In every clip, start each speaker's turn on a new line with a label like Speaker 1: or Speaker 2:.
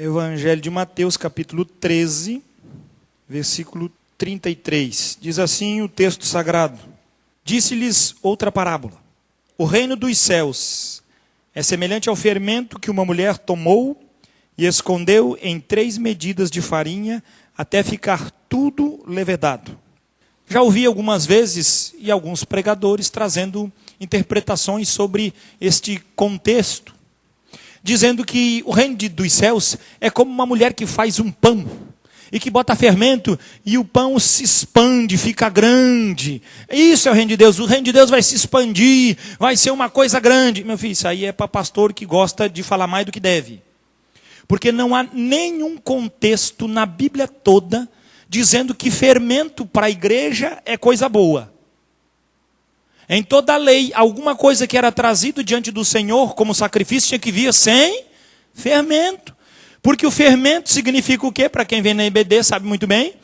Speaker 1: Evangelho de Mateus, capítulo 13, versículo 33. Diz assim o texto sagrado: Disse-lhes outra parábola. O reino dos céus é semelhante ao fermento que uma mulher tomou e escondeu em 3 medidas de farinha até ficar tudo levedado. Já ouvi algumas vezes e alguns pregadores trazendo interpretações sobre este contexto, dizendo que o reino dos céus é como uma mulher que faz um pão e que bota fermento e o pão se expande, fica grande. Isso é o reino de Deus. O reino de Deus vai se expandir, vai ser uma coisa grande. Meu filho, isso aí é para pastor que gosta de falar mais do que deve. Porque não há nenhum contexto na Bíblia toda dizendo que fermento para a igreja é coisa boa. Em toda a lei, alguma coisa que era trazido diante do Senhor como sacrifício tinha que vir sem fermento. Porque o fermento significa o quê? Para quem vem na EBD sabe muito bem.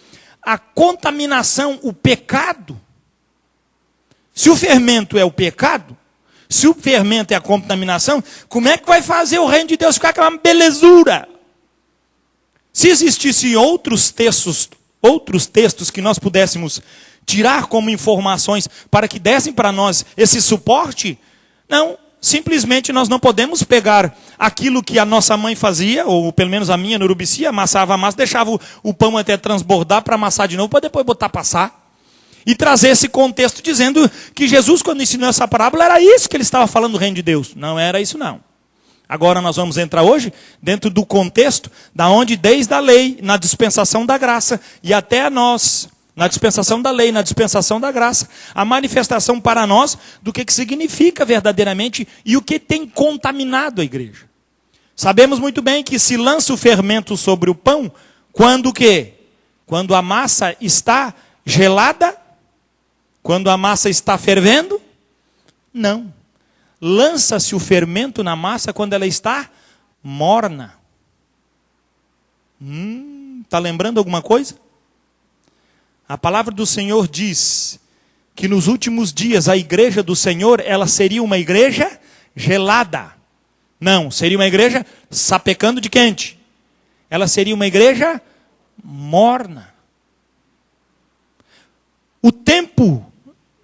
Speaker 1: A contaminação, o pecado. Se o fermento é o pecado, se o fermento é a contaminação, como é que vai fazer o reino de Deus ficar aquela belezura? Se existissem outros textos que nós pudéssemos tirar como informações para que dessem para nós esse suporte, não, simplesmente nós não podemos pegar aquilo que a nossa mãe fazia, ou pelo menos a minha no Urubici, amassava a massa, deixava o pão até transbordar para amassar de novo, para depois botar passar, e trazer esse contexto dizendo que Jesus, quando ensinou essa parábola, era isso que ele estava falando do reino de Deus. Não era isso não. Agora nós vamos entrar hoje dentro do contexto da onde desde a lei, na dispensação da graça e até a nós, na dispensação da lei, na dispensação da graça, a manifestação para nós do que significa verdadeiramente e o que tem contaminado a igreja. Sabemos muito bem que se lança o fermento sobre o pão, quando o quê? Quando a massa está gelada? Quando a massa está fervendo? Não. Lança-se o fermento na massa quando ela está morna. Está lembrando alguma coisa? A palavra do Senhor diz que nos últimos dias a igreja do Senhor, ela seria uma igreja gelada. Não, seria uma igreja sapecando de quente. Ela seria uma igreja morna. O tempo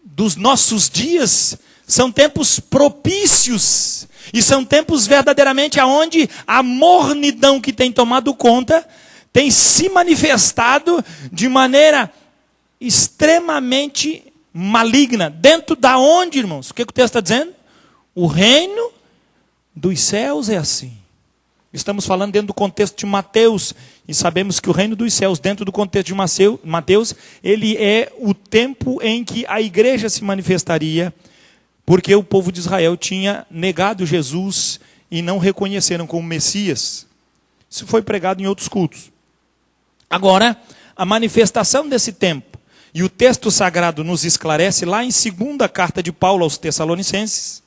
Speaker 1: dos nossos dias são tempos propícios. E são tempos verdadeiramente onde a mornidão que tem tomado conta tem se manifestado de maneira extremamente maligna. Dentro da onde, irmãos? O que o texto está dizendo? O reino dos céus é assim. Estamos falando dentro do contexto de Mateus. E sabemos que o reino dos céus, dentro do contexto de Mateus, ele é o tempo em que a igreja se manifestaria, porque o povo de Israel tinha negado Jesus e não reconheceram como Messias. Isso foi pregado em outros cultos. Agora, a manifestação desse tempo, e o texto sagrado nos esclarece lá em 2ª carta de Paulo aos Tessalonicenses,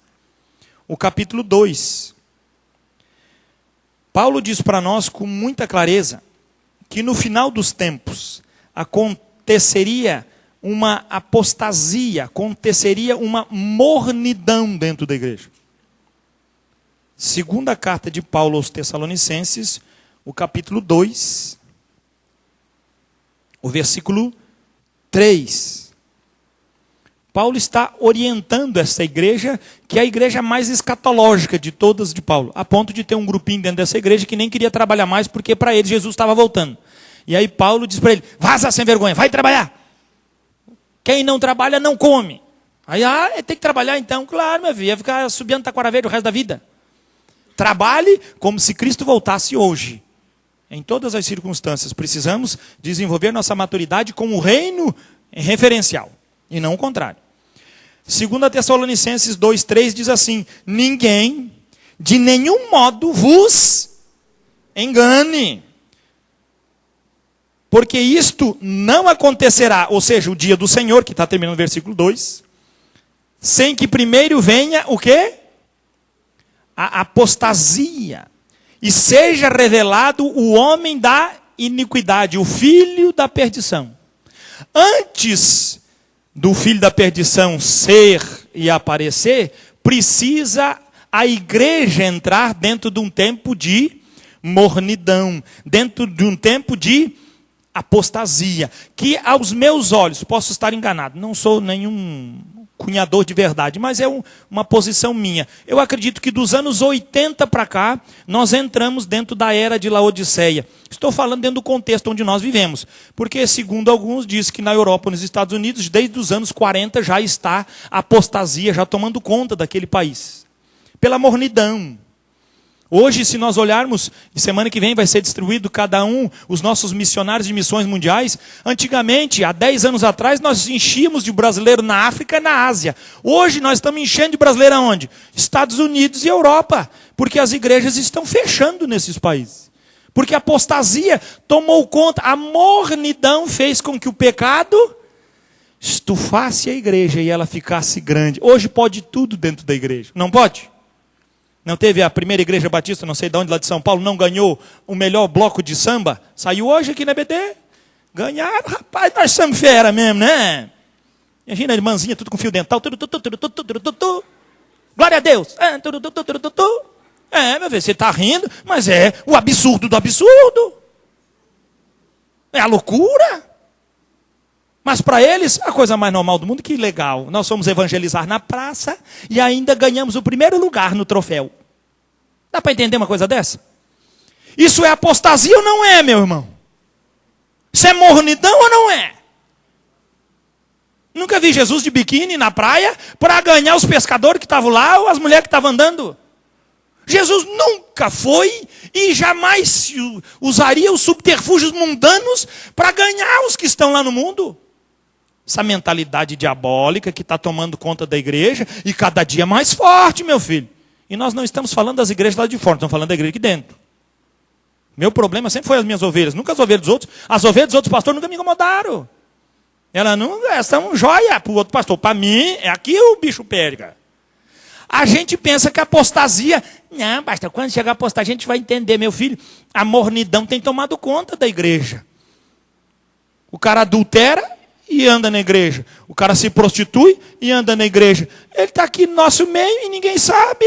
Speaker 1: o capítulo 2. Paulo diz para nós com muita clareza que no final dos tempos aconteceria uma apostasia, aconteceria uma mornidão dentro da igreja. 2ª carta de Paulo aos Tessalonicenses, o capítulo 2, o versículo 3. Paulo está orientando essa igreja, que é a igreja mais escatológica de todas de Paulo, a ponto de ter um grupinho dentro dessa igreja que nem queria trabalhar mais, porque para ele Jesus estava voltando. E aí Paulo diz para ele: vaza sem vergonha, vai trabalhar. Quem não trabalha não come. Aí, tem que trabalhar então. Claro, meu filho, ia ficar subindo taquara verde o resto da vida. Trabalhe como se Cristo voltasse hoje. Em todas as circunstâncias, precisamos desenvolver nossa maturidade com o reino referencial, e não o contrário. 2 Tessalonicenses 2,3 diz assim: ninguém de nenhum modo vos engane, porque isto não acontecerá, ou seja, o dia do Senhor, que está terminando o versículo 2, sem que primeiro venha o quê? A apostasia, e seja revelado o homem da iniquidade, o filho da perdição. Antes do filho da perdição ser e aparecer, precisa a igreja entrar dentro de um tempo de mornidão, dentro de um tempo de apostasia, que aos meus olhos, posso estar enganado, não sou nenhum cunhador de verdade, mas é uma posição minha. Eu acredito que dos anos 80 para cá, nós entramos dentro da era de Laodiceia. Estou falando dentro do contexto onde nós vivemos, porque segundo alguns diz que na Europa, nos Estados Unidos, desde os anos 40 já está a apostasia já tomando conta daquele país, pela mornidão. Hoje, se nós olharmos, e semana que vem vai ser distribuído cada um, os nossos missionários de missões mundiais. Antigamente, há 10 anos atrás, nós enchíamos de brasileiro na África e na Ásia. Hoje, nós estamos enchendo de brasileiro aonde? Estados Unidos e Europa. Porque as igrejas estão fechando nesses países. Porque a apostasia tomou conta, a mornidão fez com que o pecado estufasse a igreja e ela ficasse grande. Hoje pode tudo dentro da igreja, não pode? Não teve a primeira igreja batista, não sei de onde, lá de São Paulo, não ganhou o melhor bloco de samba? Saiu hoje aqui na BT. Ganharam, rapaz, nós somos fera mesmo, né? Imagina a irmãzinha, tudo com fio dental. Glória a Deus. Meu filho, você está rindo, mas é o absurdo do absurdo. É a loucura. Mas para eles, a coisa mais normal do mundo, que legal. Nós fomos evangelizar na praça e ainda ganhamos o primeiro lugar no troféu. Dá para entender uma coisa dessa? Isso é apostasia ou não é, meu irmão? Isso é mornidão ou não é? Nunca vi Jesus de biquíni na praia para ganhar os pescadores que estavam lá ou as mulheres que estavam andando. Jesus nunca foi e jamais usaria os subterfúgios mundanos para ganhar os que estão lá no mundo. Essa mentalidade diabólica que está tomando conta da igreja e cada dia mais forte, meu filho. E nós não estamos falando das igrejas lá de fora, estamos falando da igreja aqui dentro. Meu problema sempre foi as minhas ovelhas, nunca as ovelhas dos outros. As ovelhas dos outros pastores nunca me incomodaram. Elas não são joia para o outro pastor. Para mim, é aqui o bicho pega. A gente pensa que a apostasia... Não, basta, quando chegar a apostasia, a gente vai entender, meu filho. A mornidão tem tomado conta da igreja. O cara adultera e anda na igreja. O cara se prostitui e anda na igreja. Ele está aqui no nosso meio e ninguém sabe.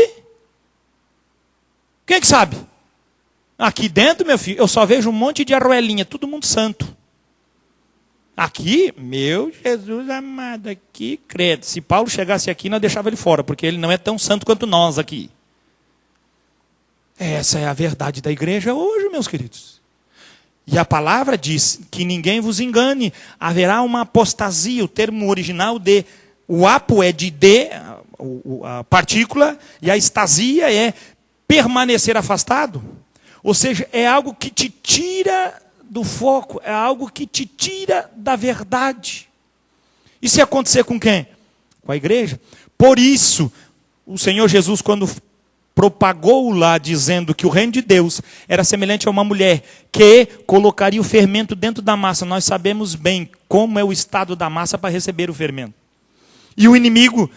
Speaker 1: Quem é que sabe? Aqui dentro, meu filho, eu só vejo um monte de arruelinha, todo mundo santo. Aqui, meu Jesus amado, aqui, credo. Se Paulo chegasse aqui, nós deixava ele fora, porque ele não é tão santo quanto nós aqui. Essa é a verdade da igreja hoje, meus queridos. E a palavra diz que ninguém vos engane, haverá uma apostasia. O termo original de, o apo é de a partícula, e a estasia é permanecer afastado. Ou seja, é algo que te tira do foco, é algo que te tira da verdade. E se acontecer com quem? Com a igreja. Por isso, o Senhor Jesus, quando propagou lá, dizendo que o reino de Deus era semelhante a uma mulher que colocaria o fermento dentro da massa. Nós sabemos bem como é o estado da massa para receber o fermento. E o inimigo,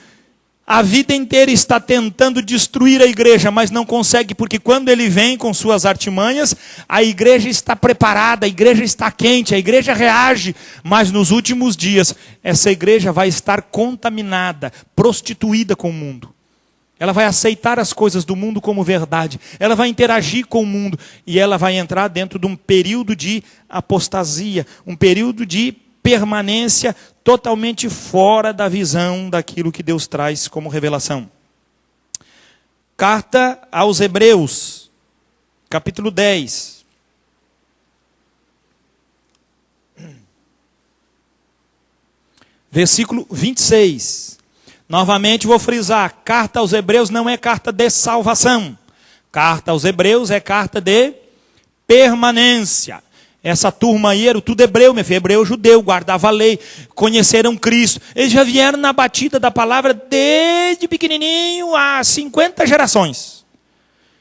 Speaker 1: a vida inteira está tentando destruir a igreja, mas não consegue, porque quando ele vem com suas artimanhas, a igreja está preparada, a igreja está quente, a igreja reage. Mas nos últimos dias, essa igreja vai estar contaminada, prostituída com o mundo. Ela vai aceitar as coisas do mundo como verdade. Ela vai interagir com o mundo. E ela vai entrar dentro de um período de apostasia. Um período de permanência totalmente fora da visão daquilo que Deus traz como revelação. Carta aos Hebreus, capítulo 10. Versículo 26. Novamente vou frisar, carta aos Hebreus não é carta de salvação. Carta aos Hebreus é carta de permanência. Essa turma aí era tudo hebreu, meu filho, hebreu judeu, guardava a lei, conheceram Cristo. Eles já vieram na batida da palavra desde pequenininho há 50 gerações.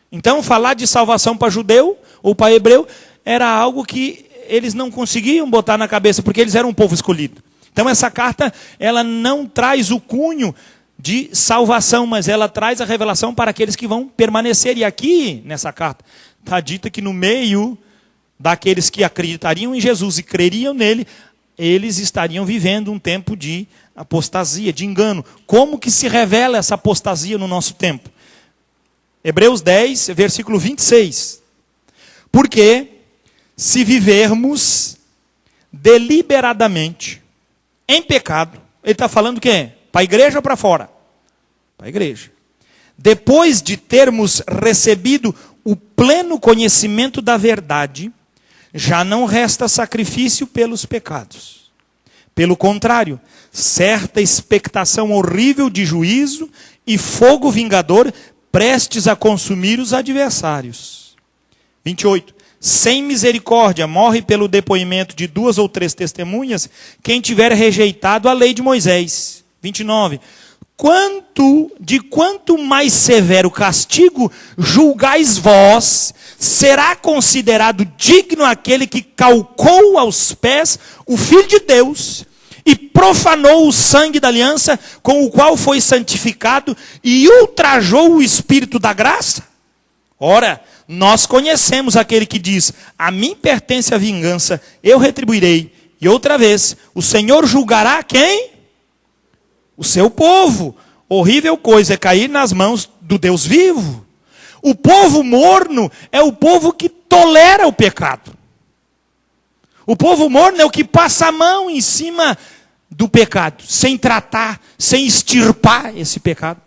Speaker 1: Então falar de salvação para judeu ou para hebreu era algo que eles não conseguiam botar na cabeça, porque eles eram um povo escolhido. Então essa carta, ela não traz o cunho de salvação, mas ela traz a revelação para aqueles que vão permanecer. E aqui, nessa carta, está dito que no meio daqueles que acreditariam em Jesus e creriam nele, eles estariam vivendo um tempo de apostasia, de engano. Como que se revela essa apostasia no nosso tempo? Hebreus 10, versículo 26. Porque se vivermos deliberadamente em pecado, ele está falando o quê? Para a igreja ou para fora? Para a igreja. Depois de termos recebido o pleno conhecimento da verdade, já não resta sacrifício pelos pecados. Pelo contrário, certa expectação horrível de juízo e fogo vingador prestes a consumir os adversários. 28. Sem misericórdia, morre pelo depoimento de 2 ou 3 testemunhas quem tiver rejeitado a lei de Moisés. 29. Quanto mais severo castigo julgais vós, será considerado digno aquele que calcou aos pés o Filho de Deus e profanou o sangue da aliança com o qual foi santificado e ultrajou o Espírito da graça? Ora, nós conhecemos aquele que diz: a mim pertence a vingança, eu retribuirei. E outra vez, o Senhor julgará quem? O seu povo. Horrível coisa é cair nas mãos do Deus vivo. O povo morno é o povo que tolera o pecado. O povo morno é o que passa a mão em cima do pecado, sem tratar, sem extirpar esse pecado.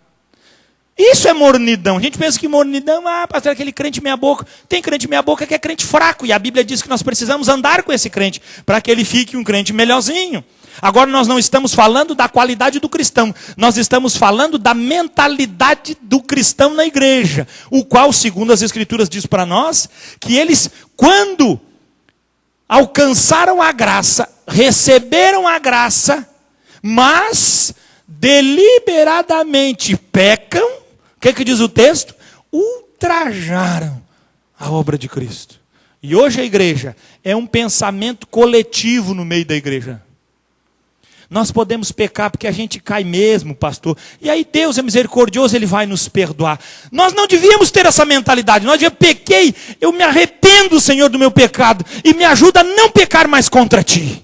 Speaker 1: Isso é mornidão. A gente pensa que mornidão, pastor, aquele crente meia boca. Tem crente meia boca que é crente fraco, e a Bíblia diz que nós precisamos andar com esse crente, para que ele fique um crente melhorzinho. Agora nós não estamos falando da qualidade do cristão, nós estamos falando da mentalidade do cristão na igreja, o qual, segundo as Escrituras, diz para nós, que eles, quando alcançaram a graça, receberam a graça, mas deliberadamente pecam, o que diz o texto? Ultrajaram a obra de Cristo. E hoje a igreja é um pensamento coletivo no meio da igreja. Nós podemos pecar porque a gente cai mesmo, pastor. E aí Deus é misericordioso, Ele vai nos perdoar. Nós não devíamos ter essa mentalidade. Nós já pequei, eu me arrependo, Senhor, do meu pecado. E me ajuda a não pecar mais contra Ti.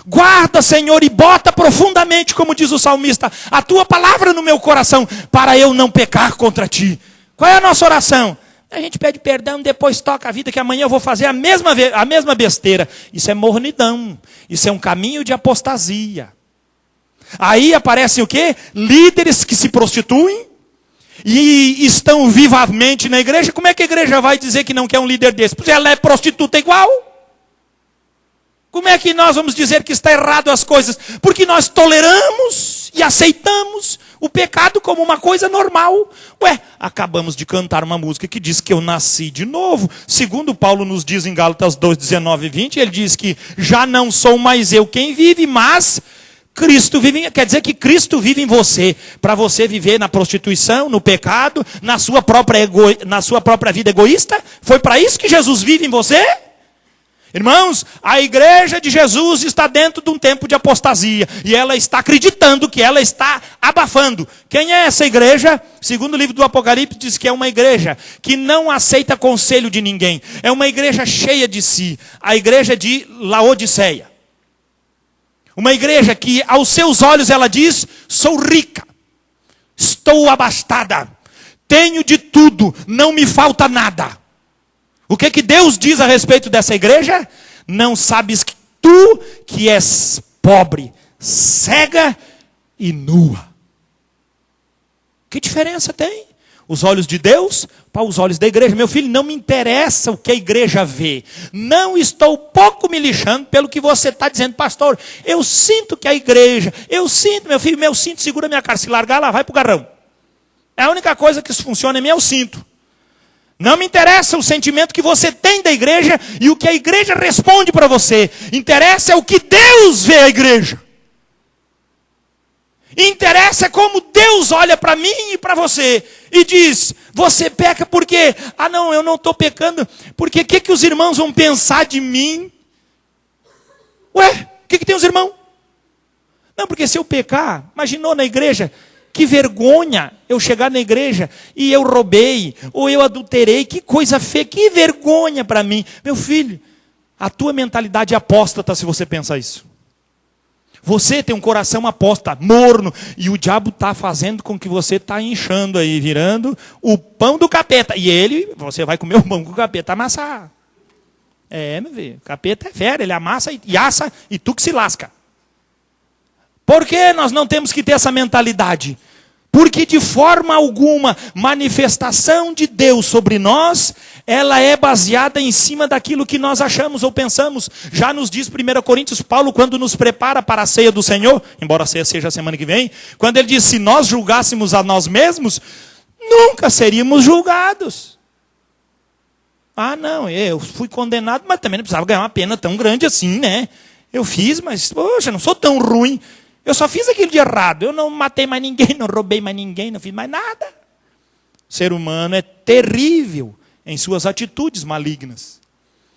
Speaker 1: Guarda, Senhor, e bota profundamente, como diz o salmista, a Tua palavra no meu coração, para eu não pecar contra Ti. Qual é a nossa oração? A gente pede perdão, depois toca a vida, que amanhã eu vou fazer a mesma besteira. Isso é mornidão. Isso é um caminho de apostasia. Aí aparecem o quê? Líderes que se prostituem e estão vivamente na igreja. Como é que a igreja vai dizer que não quer um líder desse? Porque ela é prostituta igual. Como é que nós vamos dizer que está errado as coisas? Porque nós toleramos e aceitamos o pecado como uma coisa normal. Acabamos de cantar uma música que diz que eu nasci de novo. Segundo Paulo nos diz em Gálatas 2, 19 e 20, ele diz que já não sou mais eu quem vive, mas Cristo vive. Quer dizer que Cristo vive em você, para você viver na prostituição, no pecado, na sua própria vida egoísta. Foi para isso que Jesus vive em você? Irmãos, a igreja de Jesus está dentro de um tempo de apostasia. E ela está acreditando que ela está abafando. Quem é essa igreja? Segundo o livro do Apocalipse, diz que é uma igreja que não aceita conselho de ninguém. É uma igreja cheia de si. A igreja de Laodiceia. Uma igreja que aos seus olhos ela diz: sou rica, estou abastada, tenho de tudo, não me falta nada. O que Deus diz a respeito dessa igreja? Não sabes que tu que és pobre, cega e nua. Que diferença tem? Os olhos de Deus para os olhos da igreja. Meu filho, não me interessa o que a igreja vê. Não estou pouco me lixando pelo que você está dizendo, pastor. Eu sinto que a igreja, meu filho, meu cinto segura minha cara. Se largar, ela vai para o garrão. É a única coisa que funciona em mim é o cinto. Não me interessa o sentimento que você tem da igreja e o que a igreja responde para você. Interessa o que Deus vê a igreja. Interessa como Deus olha para mim e para você. E diz: você peca por quê? Não, eu não estou pecando. Porque o que os irmãos vão pensar de mim? O que tem os irmãos? Não, porque se eu pecar, imaginou na igreja... Que vergonha eu chegar na igreja e eu roubei, ou eu adulterei, que coisa feia, que vergonha para mim. Meu filho, a tua mentalidade é apóstata se você pensa isso. Você tem um coração apóstata, morno, e o diabo está fazendo com que você está inchando aí, virando o pão do capeta. E você vai comer o pão que o capeta amassar. Meu filho, o capeta é fera, ele amassa e assa, e tu que se lasca. Por que nós não temos que ter essa mentalidade? Porque de forma alguma, manifestação de Deus sobre nós, ela é baseada em cima daquilo que nós achamos ou pensamos. Já nos diz 1 Coríntios, Paulo, quando nos prepara para a ceia do Senhor, embora a ceia seja a semana que vem, quando ele diz, se nós julgássemos a nós mesmos, nunca seríamos julgados. Não, eu fui condenado, mas também não precisava ganhar uma pena tão grande assim, né? Eu fiz, mas, poxa, não sou tão ruim. Eu só fiz aquilo de errado. Eu não matei mais ninguém, não roubei mais ninguém, não fiz mais nada. O ser humano é terrível em suas atitudes malignas.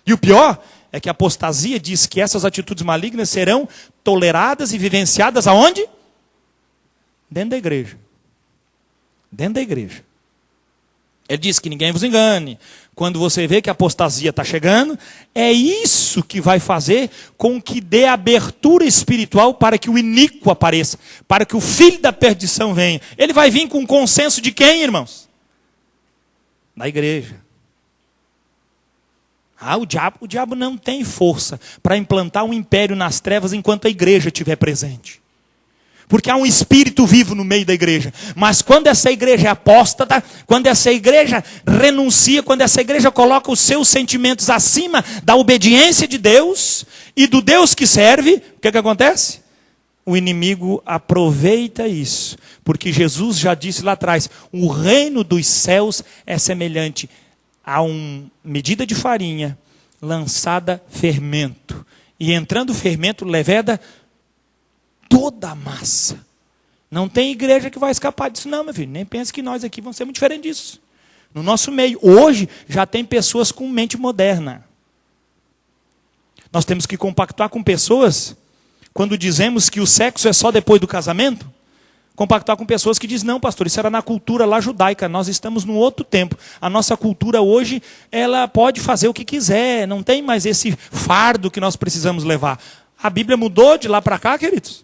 Speaker 1: E o pior é que a apostasia diz que essas atitudes malignas serão toleradas e vivenciadas aonde? Dentro da igreja. Dentro da igreja. Ele diz que ninguém vos engane. Quando você vê que a apostasia está chegando, é isso que vai fazer com que dê abertura espiritual para que o iníquo apareça, para que o filho da perdição venha. Ele vai vir com o consenso de quem, irmãos? Da igreja. O diabo não tem força para implantar um império nas trevas enquanto a igreja estiver presente. Porque há um espírito vivo no meio da igreja. Mas quando essa igreja é apóstata, quando essa igreja renuncia, quando essa igreja coloca os seus sentimentos acima da obediência de Deus e do Deus que serve, o que acontece? O inimigo aproveita isso. Porque Jesus já disse lá atrás, o reino dos céus é semelhante a uma medida de farinha lançada fermento. E entrando fermento, leveda toda a massa. Não tem igreja que vai escapar disso não, meu filho. Nem pense que nós aqui vamos ser muito diferentes disso. No nosso meio, hoje, já tem pessoas com mente moderna. Nós temos que compactuar com pessoas, quando dizemos que o sexo é só depois do casamento, compactuar com pessoas que dizem, não, pastor, isso era na cultura lá judaica, nós estamos num outro tempo. A nossa cultura hoje, ela pode fazer o que quiser, não tem mais esse fardo que nós precisamos levar. A Bíblia mudou de lá para cá, queridos.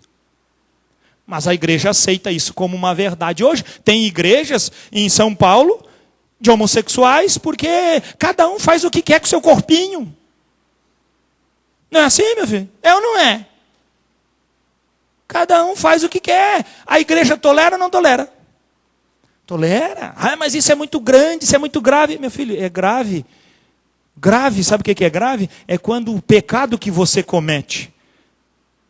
Speaker 1: Mas a igreja aceita isso como uma verdade. Hoje tem igrejas em São Paulo de homossexuais porque cada um faz o que quer com o seu corpinho. Não é assim, meu filho? É ou não é? Cada um faz o que quer. A igreja tolera ou não tolera? Tolera. Mas isso é muito grande, isso é muito grave. Meu filho, é grave. Grave, sabe o que é grave? É quando o pecado que você comete,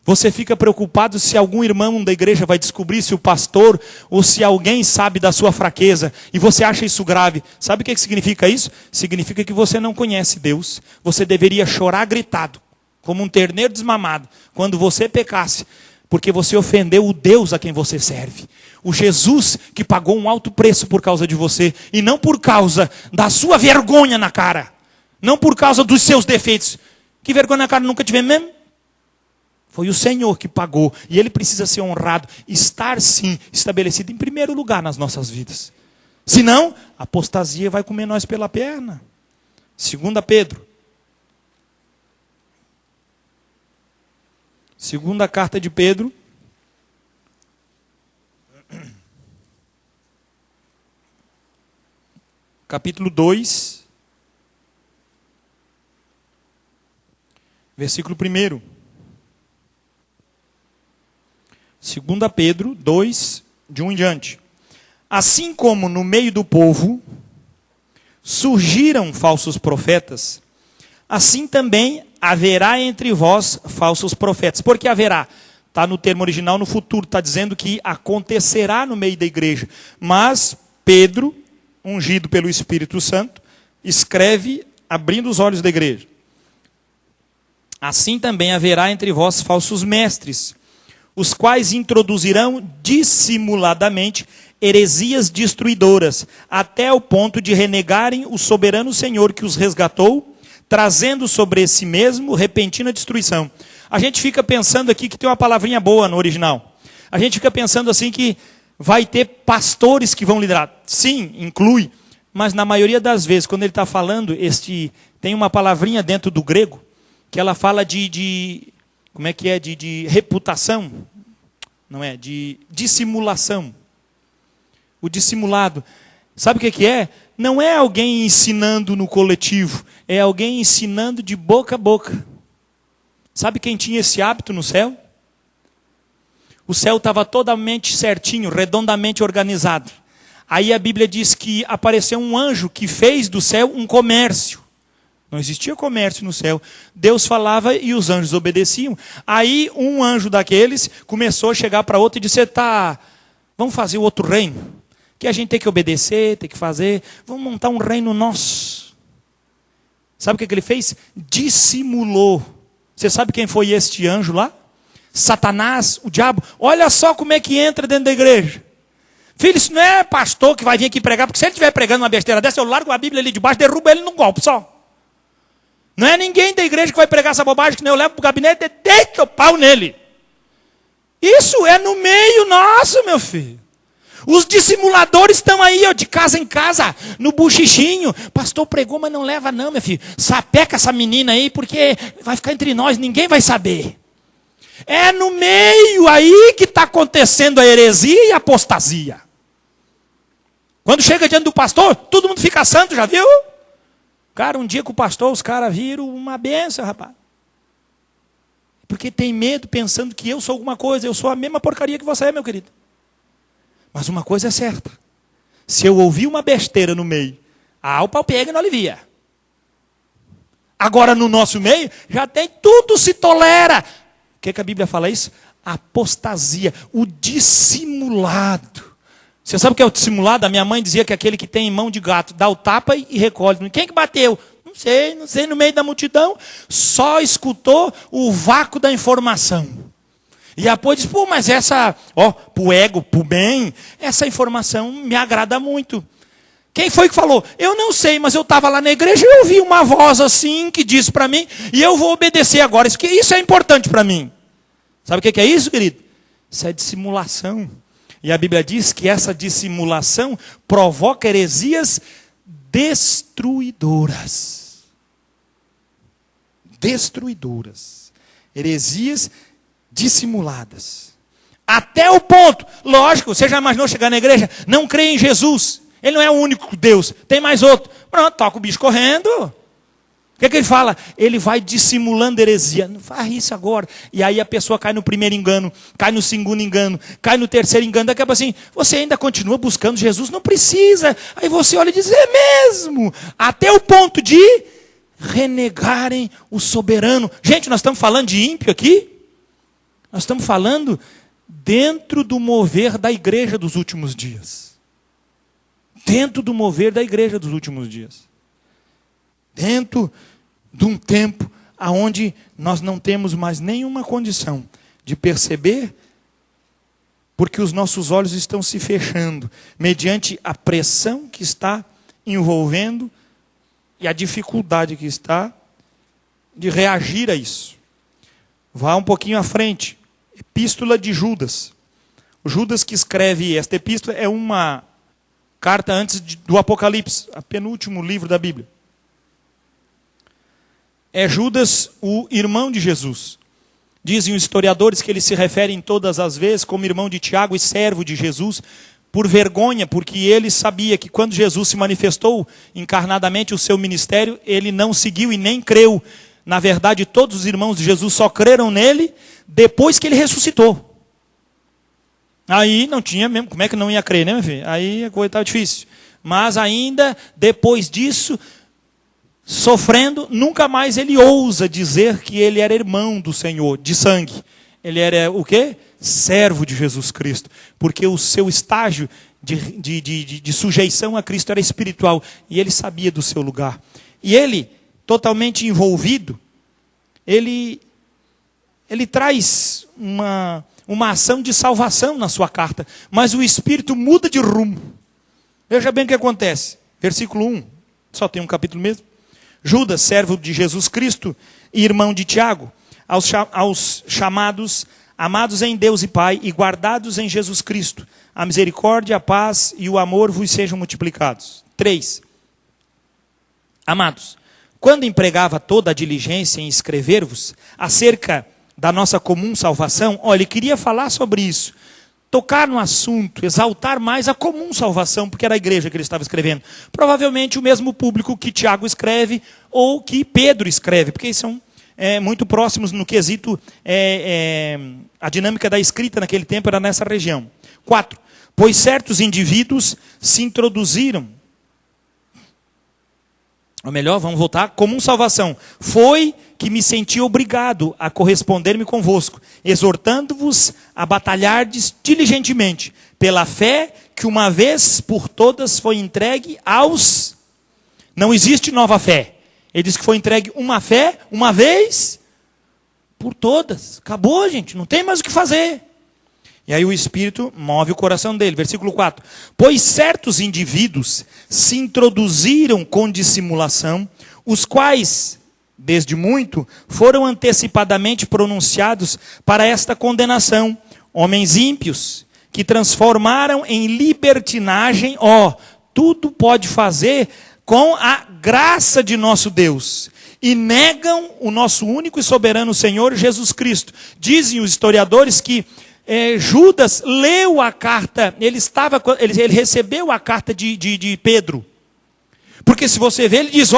Speaker 1: você fica preocupado se algum irmão da igreja vai descobrir, se o pastor ou se alguém sabe da sua fraqueza. E você acha isso grave. Sabe o que significa isso? Significa que você não conhece Deus. Você deveria chorar gritado, como um terneiro desmamado, quando você pecasse. Porque você ofendeu o Deus a quem você serve. O Jesus que pagou um alto preço por causa de você. E não por causa da sua vergonha na cara. Não por causa dos seus defeitos. Que vergonha na cara nunca tivemos mesmo? Foi o Senhor que pagou. E Ele precisa ser honrado. Estar, sim, estabelecido em primeiro lugar nas nossas vidas. Senão, a apostasia vai comer nós pela perna. 2 Pedro. Segunda carta de Pedro. Capítulo 2. Versículo 1. 2 Pedro 2, de 1 em diante. Assim como no meio do povo surgiram falsos profetas, assim também haverá entre vós falsos profetas. Por que haverá? Está no termo original, no futuro, está dizendo que acontecerá no meio da igreja. Mas Pedro, ungido pelo Espírito Santo, escreve abrindo os olhos da igreja. Assim também haverá entre vós falsos mestres, os quais introduzirão dissimuladamente heresias destruidoras, até o ponto de renegarem o soberano Senhor que os resgatou, trazendo sobre si mesmo repentina destruição. A gente fica pensando aqui que tem uma palavrinha boa no original. A gente fica pensando assim que vai ter pastores que vão liderar. Sim, inclui, mas na maioria das vezes, quando ele está falando, tem uma palavrinha dentro do grego, que ela fala de como é que é, de reputação, não é, de dissimulação. O dissimulado, sabe o que é? Não é alguém ensinando no coletivo, é alguém ensinando de boca a boca. Sabe quem tinha esse hábito no céu? O céu estava totalmente certinho, redondamente organizado. Aí a Bíblia diz que apareceu um anjo que fez do céu um comércio. Não existia comércio no céu. Deus falava e os anjos obedeciam. Aí um anjo daqueles começou a chegar para outro e disse: vamos fazer outro reino. Que a gente tem que obedecer, tem que fazer. Vamos montar um reino nosso. Sabe o que ele fez? Dissimulou. Você sabe quem foi este anjo lá? Satanás, o diabo. Olha só como é que entra dentro da igreja. Filho, isso não é pastor que vai vir aqui pregar, porque se ele estiver pregando uma besteira dessa, eu largo a Bíblia ali debaixo, derrubo ele num golpe só. Não é ninguém da igreja que vai pregar essa bobagem, que nem eu levo para o gabinete e deito o pau nele. Isso é no meio nosso, meu filho. Os dissimuladores estão aí, ó, de casa em casa, no buchichinho. Pastor pregou, mas não leva não, meu filho. Sapeca essa menina aí, porque vai ficar entre nós, ninguém vai saber. É no meio aí que está acontecendo a heresia e a apostasia. Quando chega diante do pastor, todo mundo fica santo, já viu? Cara, um dia com o pastor, os caras viram uma benção, rapaz. Porque tem medo, pensando que eu sou alguma coisa. Eu sou a mesma porcaria que você é, meu querido. Mas uma coisa é certa. Se eu ouvir uma besteira no meio, o pau pega e não alivia. Agora no nosso meio, já tem tudo, se tolera. O que a Bíblia fala isso? Apostasia, o dissimulado. Você sabe o que é o dissimulado? A minha mãe dizia que aquele que tem mão de gato dá o tapa e recolhe. Quem que bateu? Não sei, no meio da multidão. Só escutou o vácuo da informação. E depois diz, mas essa, pro ego, pro bem, essa informação me agrada muito. Quem foi que falou? Eu não sei, mas eu estava lá na igreja e ouvi uma voz assim que disse para mim, e eu vou obedecer agora. Isso é importante para mim. Sabe o que é isso, querido? Isso é dissimulação. E a Bíblia diz que essa dissimulação provoca heresias destruidoras. Destruidoras. Heresias dissimuladas. Até o ponto, lógico, você já imaginou chegar na igreja, não crê em Jesus. Ele não é o único Deus, tem mais outro. Pronto, toca o bicho correndo. O que ele fala? Ele vai dissimulando heresia. Não faz isso agora. E aí a pessoa cai no primeiro engano, cai no segundo engano, cai no terceiro engano. Daqui a pouco assim, você ainda continua buscando Jesus? Não precisa. Aí você olha e diz, é mesmo. Até o ponto de renegarem o soberano. Gente, nós estamos falando de ímpio aqui? Nós estamos falando dentro do mover da igreja dos últimos dias. Dentro do mover da igreja dos últimos dias. Dentro de um tempo onde nós não temos mais nenhuma condição de perceber, porque os nossos olhos estão se fechando, mediante a pressão que está envolvendo e a dificuldade que está de reagir a isso. Vá um pouquinho à frente. Epístola de Judas. O Judas que escreve esta epístola é uma carta antes do Apocalipse, o penúltimo livro da Bíblia. É Judas, o irmão de Jesus. Dizem os historiadores que ele se refere em todas as vezes como irmão de Tiago e servo de Jesus, por vergonha, porque ele sabia que quando Jesus se manifestou encarnadamente o seu ministério, ele não seguiu e nem creu. Na verdade, todos os irmãos de Jesus só creram nele depois que ele ressuscitou. Aí não tinha mesmo, como é que não ia crer, né, meu filho? Aí a coisa estava difícil. Mas ainda, depois disso, sofrendo, nunca mais ele ousa dizer que ele era irmão do Senhor, de sangue. Ele era o quê? Servo de Jesus Cristo. Porque o seu estágio de sujeição a Cristo era espiritual. E ele sabia do seu lugar. E ele, totalmente envolvido, ele traz uma ação de salvação na sua carta. Mas o Espírito muda de rumo. Veja bem o que acontece. Versículo 1. Só tem um capítulo mesmo. Judas, servo de Jesus Cristo e irmão de Tiago, aos chamados, amados em Deus e Pai e guardados em Jesus Cristo, a misericórdia, a paz e o amor vos sejam multiplicados. 3. Amados, quando empregava toda a diligência em escrever-vos acerca da nossa comum salvação, olha, ele queria falar sobre isso, tocar no assunto, exaltar mais a comum salvação, porque era a igreja que ele estava escrevendo. Provavelmente o mesmo público que Tiago escreve ou que Pedro escreve, porque eles são muito próximos no quesito, a dinâmica da escrita naquele tempo era nessa região. 4. Pois certos indivíduos se introduziram, ou melhor, vamos voltar, comum salvação. Foi que me senti obrigado a corresponder-me convosco, exortando-vos a batalhardes diligentemente, pela fé que uma vez por todas foi entregue aos... Não existe nova fé. Ele diz que foi entregue uma fé, uma vez, por todas. Acabou, gente, não tem mais o que fazer. E aí o Espírito move o coração dele. Versículo 4. Pois certos indivíduos se introduziram com dissimulação, os quais, desde muito, foram antecipadamente pronunciados para esta condenação. Homens ímpios, que transformaram em libertinagem, tudo pode fazer com a graça de nosso Deus, e negam o nosso único e soberano Senhor Jesus Cristo. Dizem os historiadores que Judas leu a carta, ele recebeu a carta de Pedro. Porque se você vê, ele diz,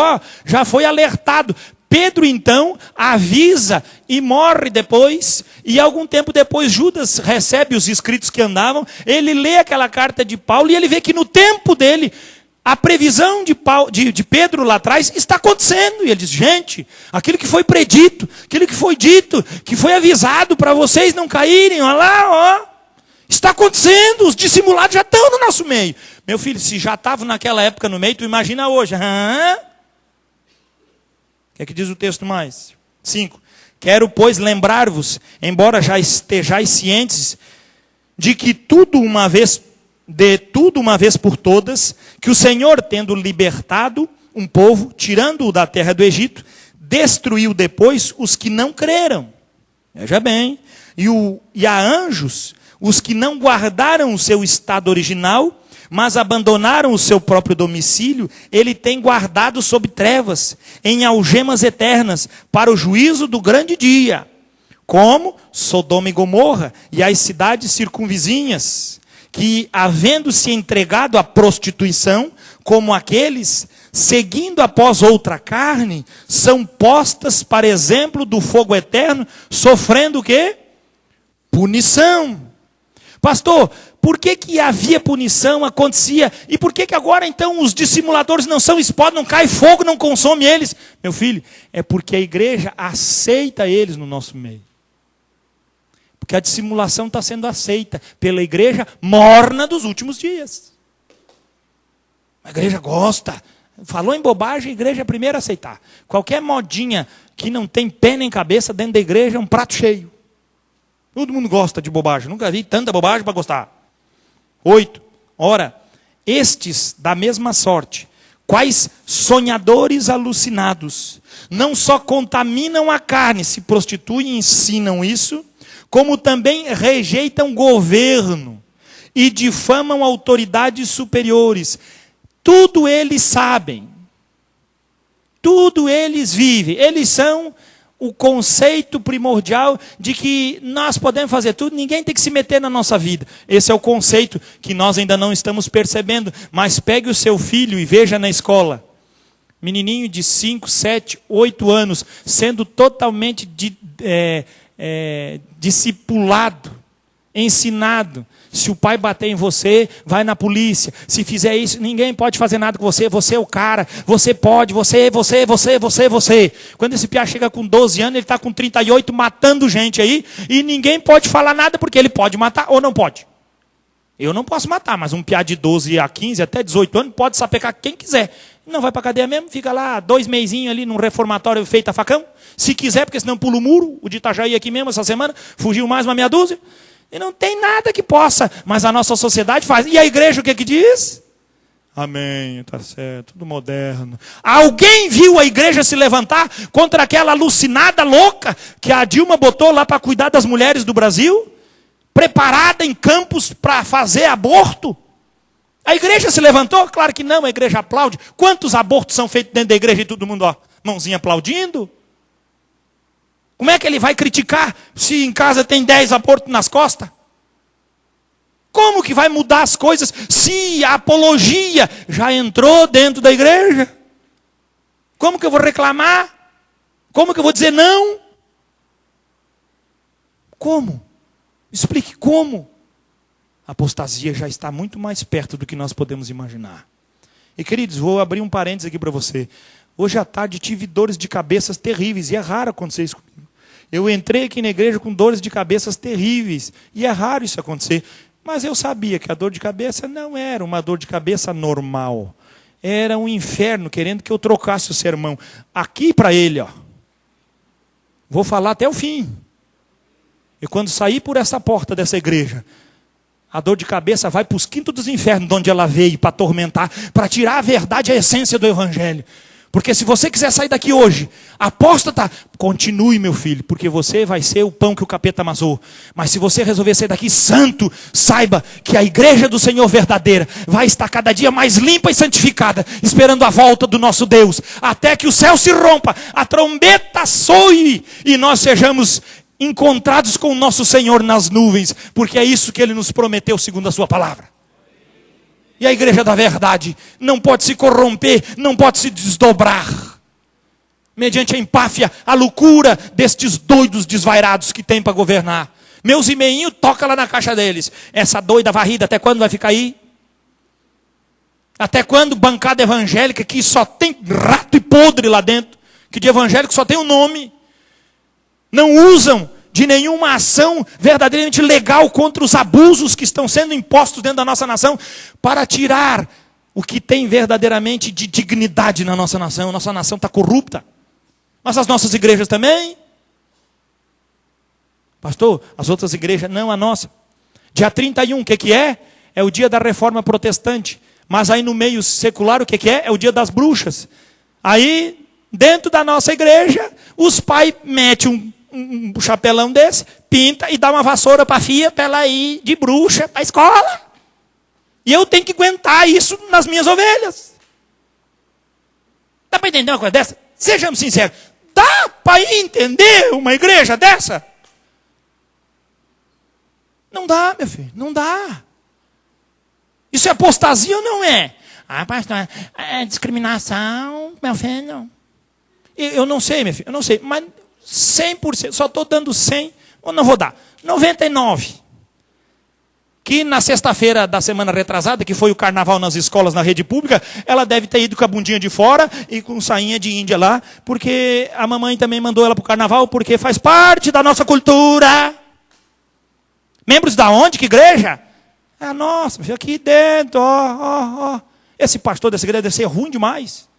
Speaker 1: já foi alertado. Pedro então avisa e morre depois, e algum tempo depois Judas recebe os escritos que andavam, ele lê aquela carta de Paulo e ele vê que no tempo dele, a previsão de Pedro lá atrás está acontecendo. E ele diz, gente, aquilo que foi predito, aquilo que foi dito, que foi avisado para vocês não caírem, olha lá, está acontecendo, os dissimulados já estão no nosso meio. Meu filho, se já estavam naquela época no meio, tu imagina hoje. O que é que diz o texto mais? 5. Quero, pois, lembrar-vos, embora já estejais cientes, de que tudo uma vez por todas, que o Senhor, tendo libertado um povo, tirando-o da terra do Egito, destruiu depois os que não creram. Veja bem. E a anjos, os que não guardaram o seu estado original, mas abandonaram o seu próprio domicílio, ele tem guardado sob trevas, em algemas eternas, para o juízo do grande dia, como Sodoma e Gomorra e as cidades circunvizinhas, que, havendo-se entregado à prostituição, como aqueles, seguindo após outra carne, são postas para exemplo do fogo eterno, sofrendo o quê? Punição. Pastor, por que havia punição, acontecia, e por que agora então os dissimuladores não são expostos, não cai fogo, não consome eles? Meu filho, é porque a igreja aceita eles no nosso meio. Porque a dissimulação está sendo aceita pela igreja morna dos últimos dias. A igreja gosta. Falou em bobagem, a igreja é a primeira a aceitar. Qualquer modinha que não tem pé nem cabeça dentro da igreja é um prato cheio. Todo mundo gosta de bobagem. Nunca vi tanta bobagem para gostar. 8. Ora, estes da mesma sorte, quais sonhadores alucinados, não só contaminam a carne, se prostituem e ensinam isso, como também rejeitam governo e difamam autoridades superiores. Tudo eles sabem. Tudo eles vivem. Eles são o conceito primordial de que nós podemos fazer tudo, ninguém tem que se meter na nossa vida. Esse é o conceito que nós ainda não estamos percebendo. Mas pegue o seu filho e veja na escola. Menininho de 5, 7, 8 anos, sendo totalmente discipulado, ensinado. Se o pai bater em você, vai na polícia. Se fizer isso, ninguém pode fazer nada com você. Você é o cara. Você pode. Você. Quando esse piá chega com 12 anos, ele está com 38 matando gente aí. E ninguém pode falar nada porque ele pode matar ou não pode. Eu não posso matar, mas um piá de 12 a 15, até 18 anos, pode sapecar quem quiser. Não vai para a cadeia mesmo, fica lá 2 meizinhos ali num reformatório feito a facão. Se quiser, porque senão pula o muro. O de Itajaí aqui mesmo essa semana, fugiu mais uma meia dúzia. E não tem nada que possa, mas a nossa sociedade faz. E a igreja o que diz? Amém, tá certo, tudo moderno. Alguém viu a igreja se levantar contra aquela alucinada louca que a Dilma botou lá para cuidar das mulheres do Brasil? Preparada em campos para fazer aborto? A igreja se levantou? Claro que não, a igreja aplaude. Quantos abortos são feitos dentro da igreja e todo mundo, mãozinha aplaudindo? Como é que ele vai criticar se em casa tem 10 abortos nas costas? Como que vai mudar as coisas se a apologia já entrou dentro da igreja? Como que eu vou reclamar? Como que eu vou dizer não? Como? Explique como. A apostasia já está muito mais perto do que nós podemos imaginar. E queridos, vou abrir um parênteses aqui para você. Hoje à tarde tive dores de cabeças terríveis, e é raro acontecer isso comigo. Eu entrei aqui na igreja com dores de cabeças terríveis, e é raro isso acontecer. Mas eu sabia que a dor de cabeça não era uma dor de cabeça normal. Era um inferno querendo que eu trocasse o sermão. Aqui para ele, ó. Vou falar até o fim. E quando sair por essa porta dessa igreja, a dor de cabeça vai para os quintos dos infernos, de onde ela veio, para atormentar, para tirar a verdade, a essência do evangelho. Porque se você quiser sair daqui hoje, apóstata, continue, meu filho, porque você vai ser o pão que o capeta amassou. Mas se você resolver sair daqui santo, saiba que a igreja do Senhor verdadeira vai estar cada dia mais limpa e santificada, esperando a volta do nosso Deus, até que o céu se rompa, a trombeta soe e nós sejamos encontrados com o nosso Senhor nas nuvens, porque é isso que Ele nos prometeu segundo a sua palavra. E a igreja da verdade não pode se corromper, não pode se desdobrar, mediante a empáfia, a loucura destes doidos desvairados que tem para governar. Meus e-mailzinhos, toca lá na caixa deles. Essa doida varrida, até quando vai ficar aí? Até quando bancada evangélica que só tem rato e podre lá dentro, que de evangélico só tem o nome, não usam de nenhuma ação verdadeiramente legal contra os abusos que estão sendo impostos dentro da nossa nação, para tirar o que tem verdadeiramente de dignidade na nossa nação. Nossa nação está corrupta. Mas as nossas igrejas também. Pastor, as outras igrejas, não a nossa. Dia 31, o que é? É o dia da reforma protestante. Mas aí no meio secular, o que é? É o dia das bruxas. Aí, dentro da nossa igreja, os pais metem um chapelão desse, pinta e dá uma vassoura para a filha para ela ir de bruxa para a escola. E eu tenho que aguentar isso nas minhas ovelhas. Dá para entender uma coisa dessa? Sejamos sinceros. Dá para entender uma igreja dessa? Não dá, meu filho. Não dá. Isso é apostasia ou não é? Ah, pastor, é discriminação, meu filho. Eu não sei, meu filho. Eu não sei. Mas 100%, só estou dando 100, ou não vou dar, 99. Que na sexta-feira da semana retrasada, que foi o carnaval nas escolas, na rede pública, ela deve ter ido com a bundinha de fora e com sainha de índia lá, porque a mamãe também mandou ela para o carnaval, porque faz parte da nossa cultura. Membros da onde? Que igreja? É nossa, aqui dentro, ó. Esse pastor dessa igreja deve ser ruim demais.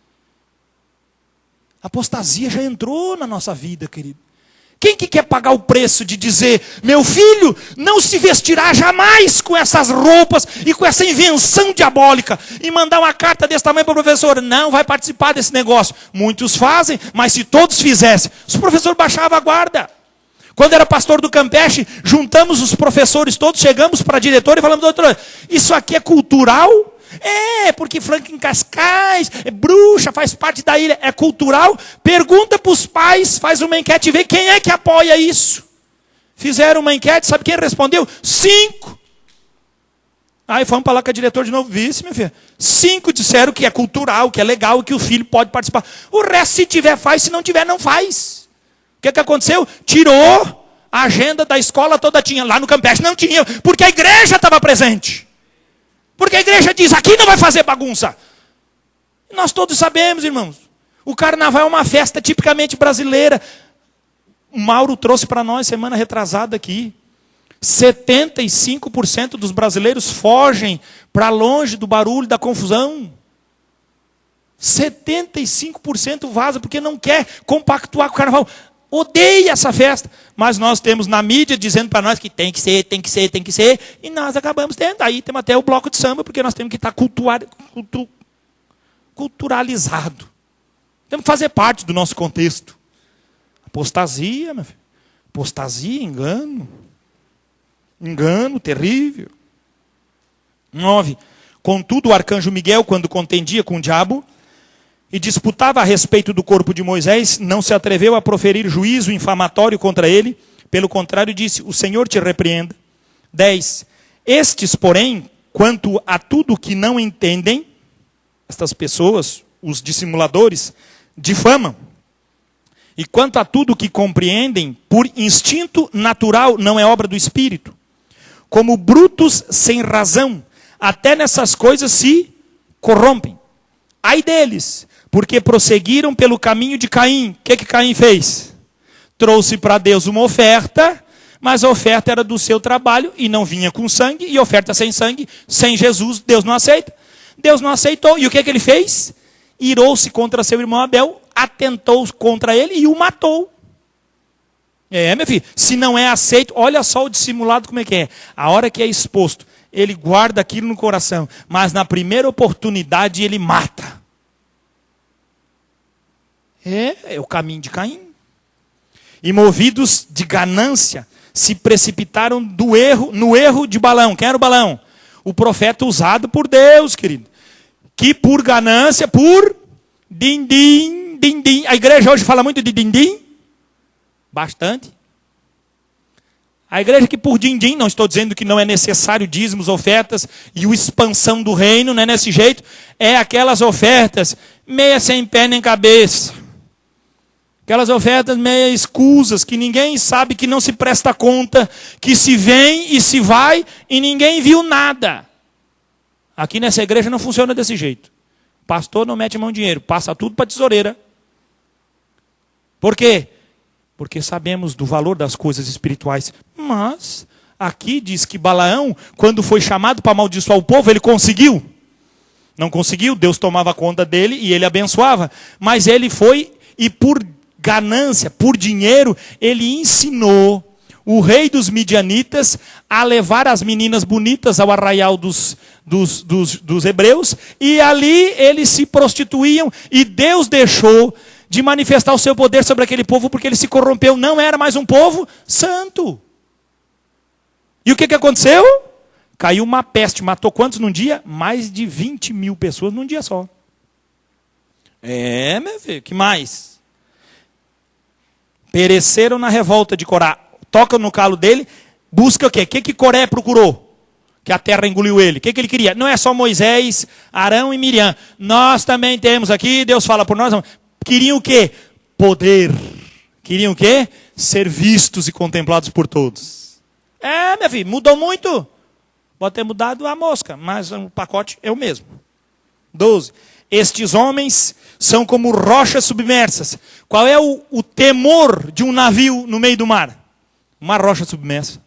Speaker 1: A apostasia já entrou na nossa vida, querido. Quem que quer pagar o preço de dizer, meu filho não se vestirá jamais com essas roupas e com essa invenção diabólica, e mandar uma carta desse tamanho para o professor? Não vai participar desse negócio. Muitos fazem, mas se todos fizessem, os professores baixavam a guarda. Quando era pastor do Campeche, juntamos os professores todos, chegamos para a diretora e falamos, doutora, isso aqui é cultural? É, porque Franklin Cascais, é bruxa, faz parte da ilha, é cultural. Pergunta para os pais, faz uma enquete e vê quem é que apoia isso. Fizeram uma enquete, sabe quem respondeu? 5. Aí fomos para lá com a diretora de novo, vice, minha filha. 5 disseram que é cultural, que é legal, que o filho pode participar. O resto, se tiver, faz, se não tiver, não faz. O que aconteceu? Tirou a agenda da escola toda, tinha. Lá no Campeche não tinha, porque a igreja estava presente. Porque a igreja diz, aqui não vai fazer bagunça. Nós todos sabemos, irmãos. O carnaval é uma festa tipicamente brasileira. O Mauro trouxe para nós semana retrasada aqui. 75% dos brasileiros fogem para longe do barulho, da confusão. 75% vaza porque não quer compactuar com o carnaval. Odeia essa festa. Mas nós temos na mídia dizendo para nós que tem que ser, tem que ser, tem que ser. E nós acabamos tendo. Aí temos até o bloco de samba, porque nós temos que estar culturalizado. Temos que fazer parte do nosso contexto. Apostasia, meu filho. Apostasia, engano. Engano terrível. 9. Contudo, o arcanjo Miguel, quando contendia com o diabo, e disputava a respeito do corpo de Moisés, não se atreveu a proferir juízo infamatório contra ele. Pelo contrário, disse: o Senhor te repreenda. 10. Estes, porém, quanto a tudo que não entendem, estas pessoas, os dissimuladores, difamam. E quanto a tudo que compreendem, por instinto natural, não é obra do Espírito. Como brutos sem razão, até nessas coisas se corrompem. Ai deles, porque prosseguiram pelo caminho de Caim. O que Caim fez? Trouxe para Deus uma oferta, mas a oferta era do seu trabalho e não vinha com sangue, e oferta sem sangue, sem Jesus, Deus não aceita. Deus não aceitou, e o que ele fez? Irou-se contra seu irmão Abel, atentou contra ele e o matou. Meu filho, se não é aceito, olha só o dissimulado como é que é. A hora que é exposto, ele guarda aquilo no coração, mas na primeira oportunidade ele mata. É o caminho de Caim. E movidos de ganância, se precipitaram no erro de Balaão. Quem era o Balaão? O profeta usado por Deus, querido. Que por ganância, por din-din, din-din. A igreja hoje fala muito de din-din. Bastante. A igreja que por din-din, não estou dizendo que não é necessário dízimos, ofertas e a expansão do reino, não é nesse jeito. É aquelas ofertas meia sem pé nem cabeça. Aquelas ofertas meia escusas, que ninguém sabe, que não se presta conta, que se vem e se vai e ninguém viu nada. Aqui nessa igreja não funciona desse jeito. Pastor não mete mão em dinheiro, passa tudo para a tesoureira. Por quê? Porque sabemos do valor das coisas espirituais. Mas aqui diz que Balaão, quando foi chamado para amaldiçoar o povo, ele conseguiu. Não conseguiu, Deus tomava conta dele e ele abençoava. Mas ele foi e por ganância, por dinheiro, ele ensinou o rei dos midianitas a levar as meninas bonitas ao arraial dos hebreus, e ali eles se prostituíam, e Deus deixou de manifestar o seu poder sobre aquele povo, porque ele se corrompeu, não era mais um povo santo. E o que aconteceu? Caiu uma peste, matou quantos num dia? Mais de 20 mil pessoas num dia só. Meu filho, que mais? Pereceram na revolta de Corá. Toca no calo dele, busca o quê? O que Coré procurou? Que a terra engoliu ele. O que ele queria? Não é só Moisés, Arão e Miriam. Nós também temos aqui, Deus fala por nós. Queriam o quê? Poder. Queriam o quê? Ser vistos e contemplados por todos. Meu filho, mudou muito. Pode ter mudado a mosca, mas o pacote é o mesmo. 12. Estes homens são como rochas submersas. Qual é o temor de um navio no meio do mar? Uma rocha submersa.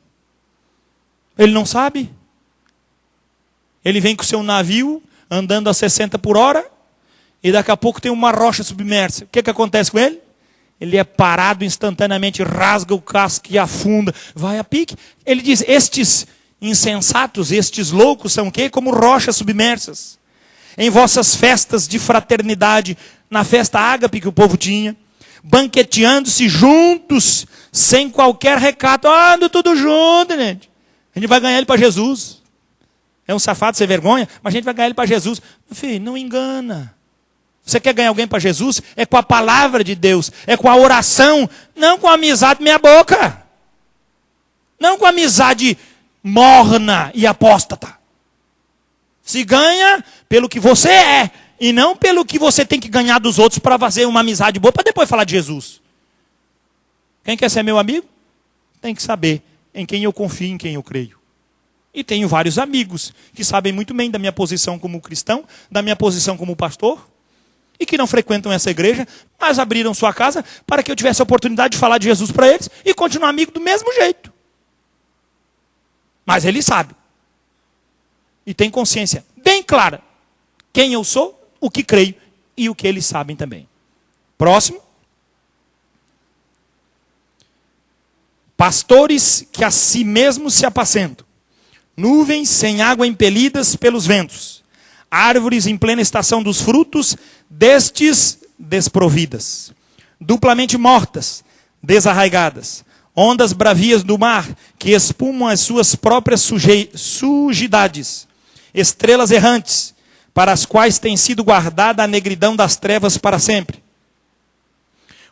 Speaker 1: Ele não sabe. Ele vem com o seu navio andando a 60 por hora e daqui a pouco tem uma rocha submersa. O que acontece com ele? Ele é parado instantaneamente, rasga o casco e afunda, vai a pique. Ele diz: estes insensatos, estes loucos são o quê? Como rochas submersas. Em vossas festas de fraternidade, na festa ágape que o povo tinha, banqueteando-se juntos, sem qualquer recato. Ando tudo junto, gente. A gente vai ganhar ele para Jesus. É um safado sem vergonha, mas a gente vai ganhar ele para Jesus. Filho, não engana. Você quer ganhar alguém para Jesus? É com a palavra de Deus, é com a oração, não com a amizade meia boca. Não com a amizade morna e apóstata. Se ganha pelo que você é, e não pelo que você tem que ganhar dos outros para fazer uma amizade boa, para depois falar de Jesus. Quem quer ser meu amigo? Tem que saber em quem eu confio, em quem eu creio. E tenho vários amigos que sabem muito bem da minha posição como cristão, da minha posição como pastor, e que não frequentam essa igreja, mas abriram sua casa para que eu tivesse a oportunidade de falar de Jesus para eles e continuar amigo do mesmo jeito. Mas ele sabe. E tem consciência bem clara quem eu sou, o que creio e o que eles sabem também. Próximo. Pastores que a si mesmos se apacentam. Nuvens sem água impelidas pelos ventos. Árvores em plena estação dos frutos, destes desprovidas. Duplamente mortas, desarraigadas. Ondas bravias do mar, que espumam as suas próprias sujidades. Estrelas errantes, para as quais tem sido guardada a negridão das trevas para sempre.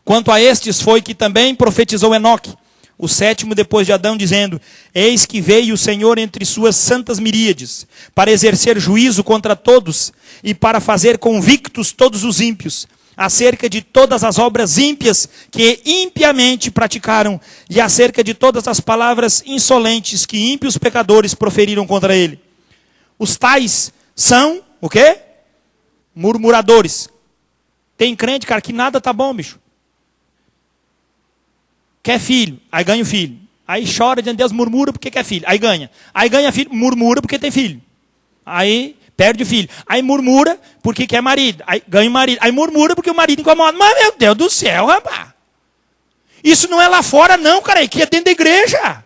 Speaker 1: Quanto a estes foi que também profetizou Enoque, o sétimo depois de Adão, dizendo: eis que veio o Senhor entre suas santas miríades, para exercer juízo contra todos, e para fazer convictos todos os ímpios, acerca de todas as obras ímpias que impiamente praticaram, e acerca de todas as palavras insolentes que ímpios pecadores proferiram contra ele. Os tais são, o quê? Murmuradores. Tem crente, cara, que nada tá bom, bicho. Quer filho, aí ganha o filho. Aí chora diante de Deus, murmura porque quer filho. Aí ganha. Aí ganha filho, murmura porque tem filho. Aí perde o filho. Aí murmura porque quer marido. Aí ganha o marido. Aí murmura porque o marido incomoda. Mas, meu Deus do céu, rapaz. Isso não é lá fora, não, cara. Aqui é dentro da igreja.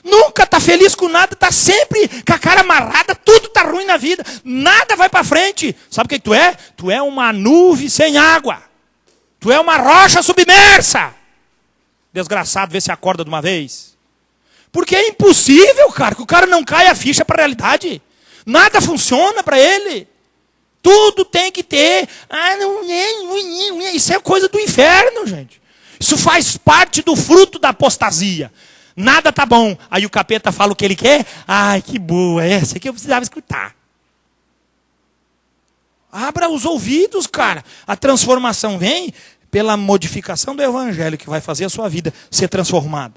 Speaker 1: Nunca tá feliz com nada. Tá sempre com a cara amarrada. Tudo tá ruim na vida. Nada vai para frente. Sabe o que tu é? Tu é uma nuvem sem água. Tu é uma rocha submersa. Desgraçado, vê se acorda de uma vez. Porque é impossível, cara, que o cara não caia a ficha para a realidade. Nada funciona para ele. Tudo tem que ter. Isso é coisa do inferno, gente. Isso faz parte do fruto da apostasia. Nada tá bom. Aí o capeta fala o que ele quer. Ai, que boa, essa que eu precisava escutar. Abra os ouvidos, cara. A transformação vem pela modificação do evangelho que vai fazer a sua vida ser transformada.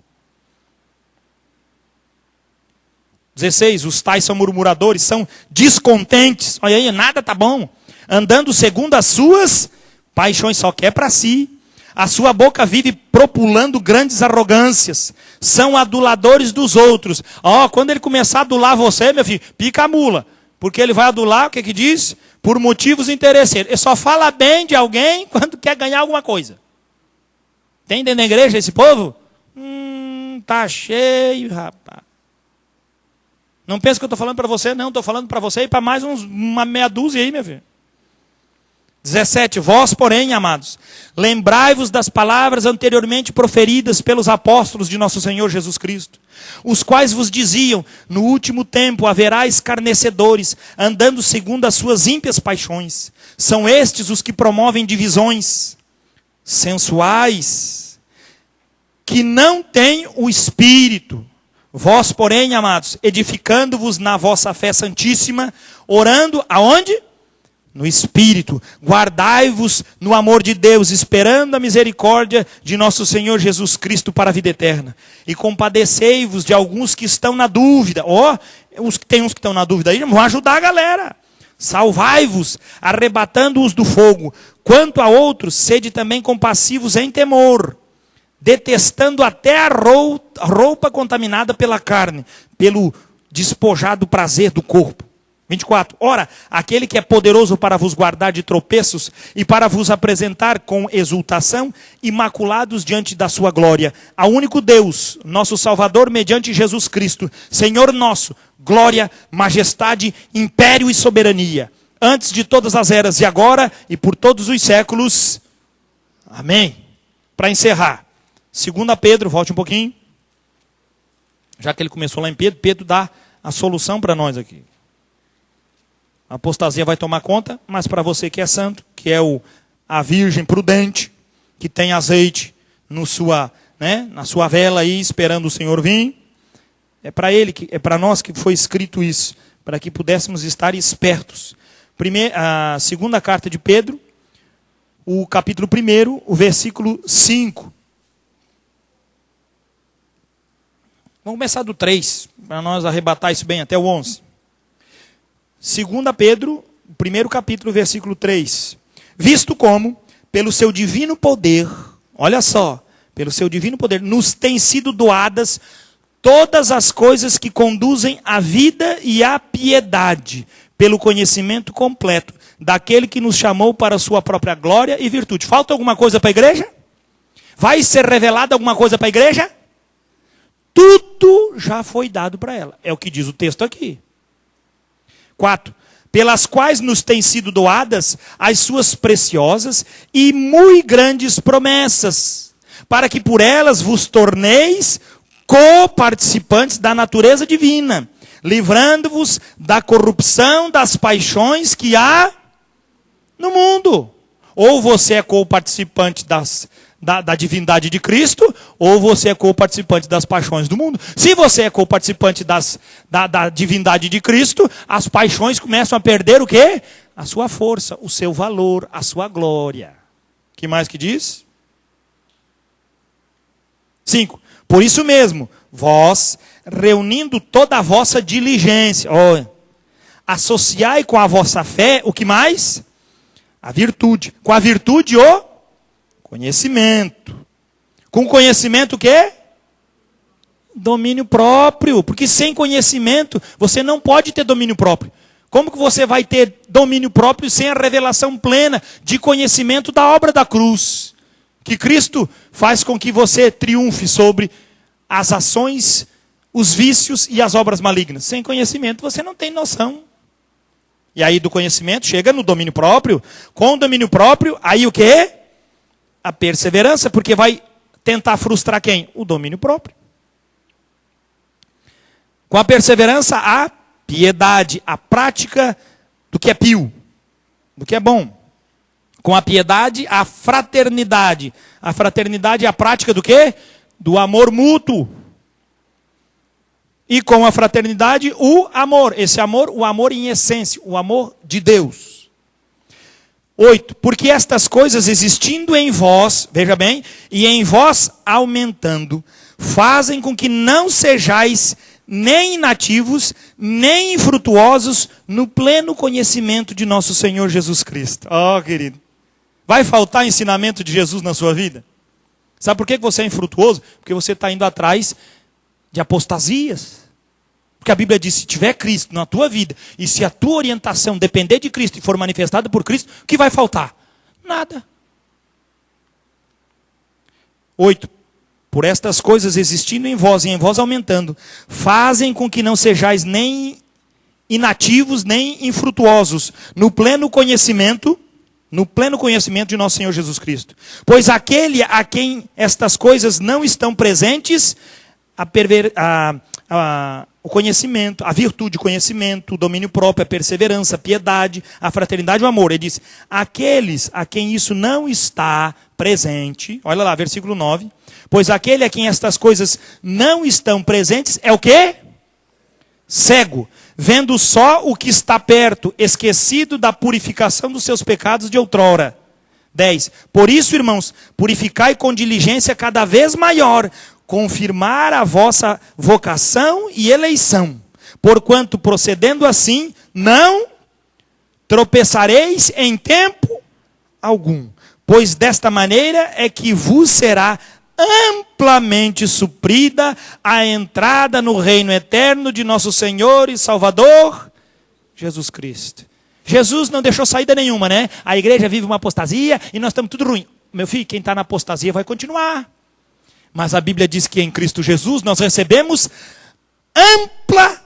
Speaker 1: 16, os tais são murmuradores, são descontentes. Olha aí, nada tá bom. Andando segundo as suas paixões, só quer para si. A sua boca vive propulando grandes arrogâncias. São aduladores dos outros. Quando ele começar a adular você, meu filho, pica a mula. Porque ele vai adular, o que diz? Por motivos interesseiros. Ele só fala bem de alguém quando quer ganhar alguma coisa. Tem dentro da igreja esse povo? Tá cheio, rapaz. Não pensa que eu estou falando para você, não. Estou falando para você e para mais uma meia dúzia aí, meu filho. 17. Vós, porém, amados, lembrai-vos das palavras anteriormente proferidas pelos apóstolos de nosso Senhor Jesus Cristo, os quais vos diziam: no último tempo haverá escarnecedores, andando segundo as suas ímpias paixões. São estes os que promovem divisões sensuais, que não têm o Espírito. Vós, porém, amados, edificando-vos na vossa fé santíssima, orando aonde? No Espírito. Guardai-vos no amor de Deus, esperando a misericórdia de nosso Senhor Jesus Cristo para a vida eterna. E compadecei-vos de alguns que estão na dúvida. Tem uns que estão na dúvida aí, vão ajudar a galera. Salvai-vos, arrebatando-os do fogo. Quanto a outros, sede também compassivos em temor, detestando até a roupa contaminada pela carne, pelo despojado prazer do corpo. 24. Ora, aquele que é poderoso para vos guardar de tropeços e para vos apresentar com exultação, imaculados diante da sua glória, ao único Deus, nosso Salvador, mediante Jesus Cristo, Senhor nosso, glória, majestade, império e soberania, antes de todas as eras e agora e por todos os séculos. Amém. Para encerrar, 2 Pedro, volte um pouquinho. Já que ele começou lá em Pedro, Pedro dá a solução para nós aqui. A apostasia vai tomar conta, mas para você que é santo, que é a virgem prudente, que tem azeite na sua vela aí, esperando o Senhor vir, é para nós que foi escrito isso, para que pudéssemos estar espertos. A segunda carta de Pedro, o capítulo 1, o versículo 5. Vamos começar do 3, para nós arrebatar isso bem até o 11. 2 Pedro, primeiro capítulo, versículo 3. Visto como, pelo seu divino poder, olha só, pelo seu divino poder, nos têm sido doadas todas as coisas que conduzem à vida e à piedade, pelo conhecimento completo daquele que nos chamou para a sua própria glória e virtude. Falta alguma coisa para a igreja? Vai ser revelada alguma coisa para a igreja? Tudo já foi dado para ela. É o que diz o texto aqui. 4. Pelas quais nos têm sido doadas as suas preciosas e muito grandes promessas, para que por elas vos torneis coparticipantes da natureza divina, livrando-vos da corrupção das paixões que há no mundo. Ou você é co-participante da divindade de Cristo, ou você é co-participante das paixões do mundo. Se você é co-participante da divindade de Cristo, as paixões começam a perder o quê? A sua força, o seu valor, a sua glória. Que mais que diz? 5. Por isso mesmo, vós, reunindo toda a vossa diligência, associai com a vossa fé, o que mais? A virtude. Com a virtude, o conhecimento. Com conhecimento, o quê? Domínio próprio. Porque sem conhecimento, você não pode ter domínio próprio. Como que você vai ter domínio próprio sem a revelação plena de conhecimento da obra da cruz? Que Cristo faz com que você triunfe sobre as ações, os vícios e as obras malignas. Sem conhecimento você não tem noção. E aí do conhecimento chega no domínio próprio. Com o domínio próprio, aí o quê? A perseverança, porque vai tentar frustrar quem? O domínio próprio. Com a perseverança, a piedade, a prática do que é pio, do que é bom. Com a piedade, a fraternidade. A fraternidade é a prática do quê? Do amor mútuo. E com a fraternidade, o amor. Esse amor, o amor em essência, o amor de Deus. 8. Porque estas coisas existindo em vós, veja bem, e em vós aumentando, fazem com que não sejais nem inativos, nem infrutuosos no pleno conhecimento de nosso Senhor Jesus Cristo. Querido. Vai faltar ensinamento de Jesus na sua vida? Sabe por que você é infrutuoso? Porque você está indo atrás de apostasias. Porque a Bíblia diz, se tiver Cristo na tua vida, e se a tua orientação depender de Cristo e for manifestada por Cristo, o que vai faltar? Nada. 8. Por estas coisas existindo em vós e em vós aumentando, fazem com que não sejais nem inativos, nem infrutuosos no pleno conhecimento de nosso Senhor Jesus Cristo. Pois aquele a quem estas coisas não estão presentes, o conhecimento, a virtude, o conhecimento, o domínio próprio, a perseverança, a piedade, a fraternidade e o amor. Ele diz, aqueles a quem isso não está presente, olha lá, versículo 9, pois aquele a quem estas coisas não estão presentes é o quê? Cego, vendo só o que está perto, esquecido da purificação dos seus pecados de outrora. 10. Por isso, irmãos, purificai com diligência cada vez maior, confirmar a vossa vocação e eleição. Porquanto, procedendo assim, não tropeçareis em tempo algum. Pois desta maneira é que vos será amplamente suprida a entrada no reino eterno de nosso Senhor e Salvador, Jesus Cristo. Jesus não deixou saída nenhuma, né? A igreja vive uma apostasia e nós estamos tudo ruim. Meu filho, quem está na apostasia vai continuar. Mas a Bíblia diz que em Cristo Jesus nós recebemos amplamente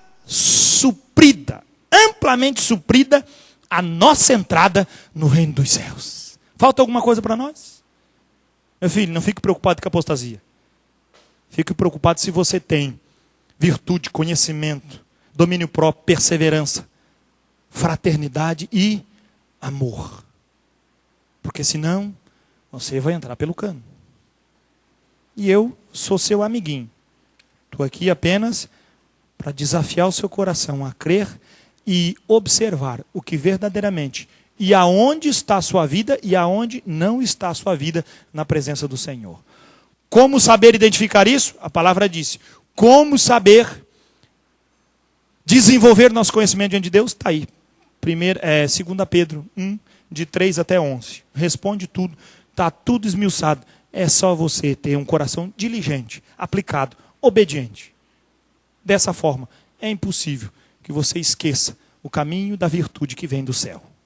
Speaker 1: suprida a nossa entrada no reino dos céus. Falta alguma coisa para nós? Meu filho, não fique preocupado com a apostasia. Fique preocupado se você tem virtude, conhecimento, domínio próprio, perseverança, fraternidade e amor. Porque senão, você vai entrar pelo cano. E eu sou seu amiguinho. Estou aqui apenas para desafiar o seu coração a crer e observar o que verdadeiramente e aonde está a sua vida e aonde não está a sua vida na presença do Senhor. Como saber identificar isso? A palavra disse. Como saber desenvolver nosso conhecimento diante de Deus? Está aí. 2 Pedro 1, de 3 até 11. Responde tudo. Está tudo esmiuçado. É só você ter um coração diligente, aplicado, obediente. Dessa forma, é impossível que você esqueça o caminho da virtude que vem do céu.